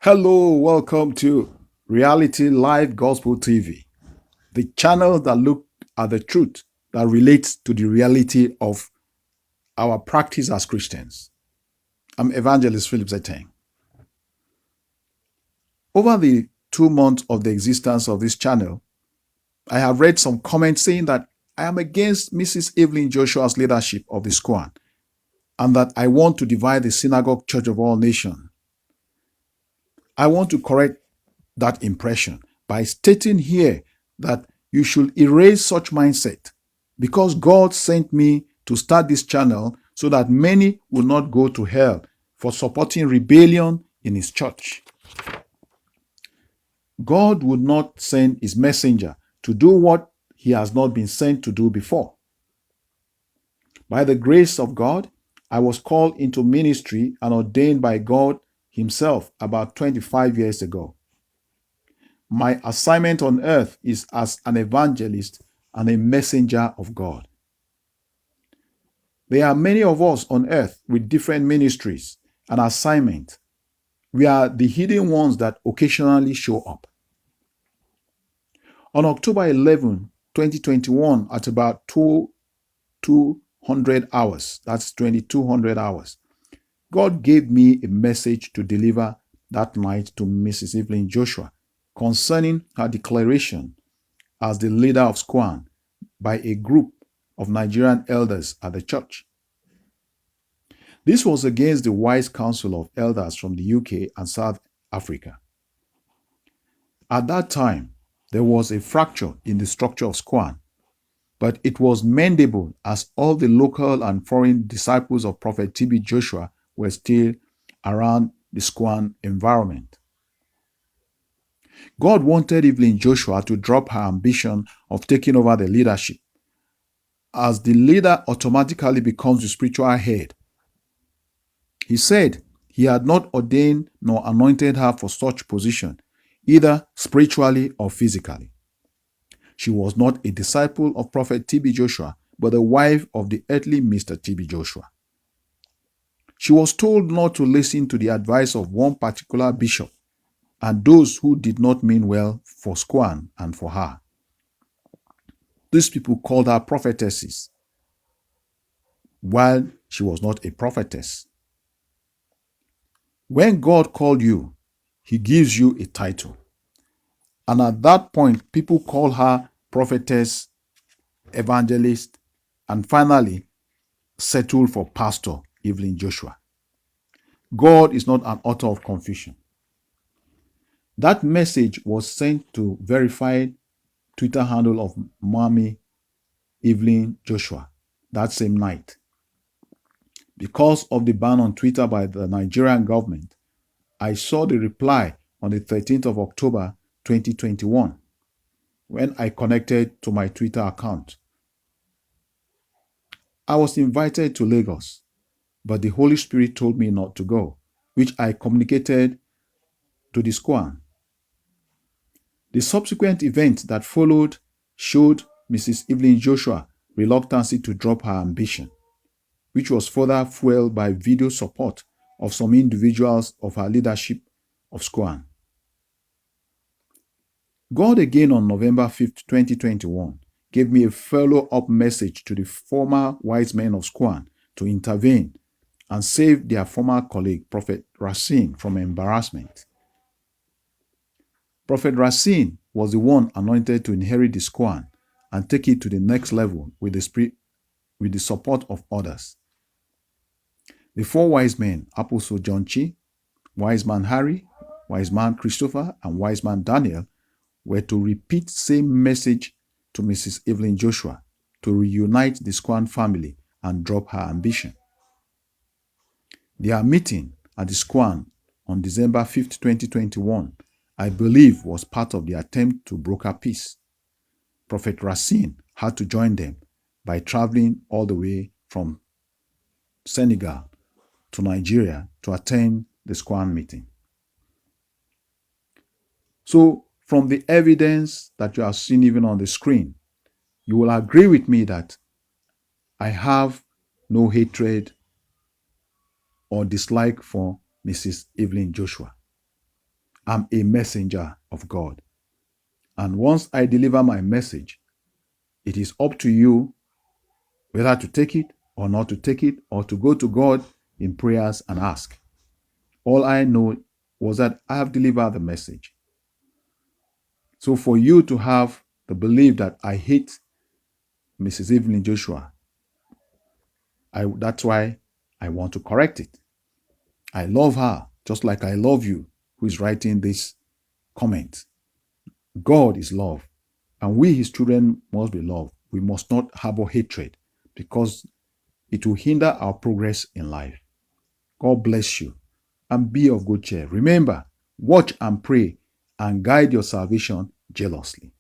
Hello, welcome to Reality Live Gospel TV, the channel that looks at the truth that relates to the reality of our practice as Christians. I'm Evangelist Phillips Eteng. Over the 2 months of the existence of this channel, I have read some comments saying that I am against Mrs Evelyn Joshua's leadership of the SCOAN and that I want to divide the Synagogue Church of All Nations. I want to correct that impression by stating here that you should erase such mindset because God sent me to start this channel so that many will not go to hell for supporting rebellion in his church. God would not send his messenger to do what he has not been sent to do before. By the grace of God, I was called into ministry and ordained by God himself about 25 years ago. My assignment on earth is as an evangelist and a messenger of God. There are many of us on earth with different ministries and assignments. We are the hidden ones that occasionally show up. On October 11, 2021, at about 200 hours, that's 2200 hours, God gave me a message to deliver that night to Mrs Evelyn Joshua concerning her declaration as the leader of SCOAN by a group of Nigerian elders at the church. This was against the wise counsel of elders from the UK and South Africa. At that time, there was a fracture in the structure of SCOAN, but it was mendable as all the local and foreign disciples of Prophet TB Joshua were still around the SCOAN environment. God wanted Evelyn Joshua to drop her ambition of taking over the leadership, as the leader automatically becomes the spiritual head. He said he had not ordained nor anointed her for such position, either spiritually or physically. She was not a disciple of Prophet TB Joshua, but the wife of the earthly Mr. TB Joshua. She was told not to listen to the advice of one particular bishop and those who did not mean well for SCOAN and for her. These people called her prophetesses, while she was not a prophetess. When God called you, he gives you a title. And at that point, people call her prophetess, evangelist, and finally settle for Pastor Evelyn Joshua. God is not an author of confusion. That message was sent to verified Twitter handle of Mommy Evelyn Joshua that same night. Because of the ban on Twitter by the Nigerian government, I saw the reply on the 13th of October 2021 when I connected to my Twitter account. I was invited to Lagos, but the Holy Spirit told me not to go, which I communicated to the SCOAN. The subsequent events that followed showed Mrs. Evelyn Joshua reluctancy to drop her ambition, which was further fueled by video support of some individuals of her leadership of SCOAN. God again on November 5th, 2021, gave me a follow-up message to the former wise men of SCOAN to intervene and save their former colleague, Prophet Racine, from embarrassment. Prophet Racine was the one anointed to inherit the SCOAN and take it to the next level with the support of others. The four wise men, Apostle John Chi, wise man Harry, wise man Christopher, and wise man Daniel, were to repeat same message to Mrs. Evelyn Joshua to reunite the SCOAN family and drop her ambition. Their meeting at the SCOAN on December 5th, 2021, I believe was part of the attempt to broker peace. Prophet Racine had to join them by traveling all the way from Senegal to Nigeria to attend the SCOAN meeting. So, from the evidence that you have seen even on the screen, you will agree with me that I have no hatred or dislike for Mrs. Evelyn Joshua. I'm a messenger of God. And once I deliver my message, it is up to you whether to take it or not to take it, or to go to God in prayers and ask. All I know was that I have delivered the message. So for you to have the belief that I hate Mrs. Evelyn Joshua, that's why I want to correct it. I love her just like I love you, who is writing this comment. God is love, and we, his children, must be loved. We must not harbor hatred, because it will hinder our progress in life. God bless you, and be of good cheer. Remember, watch and pray, and guide your salvation jealously.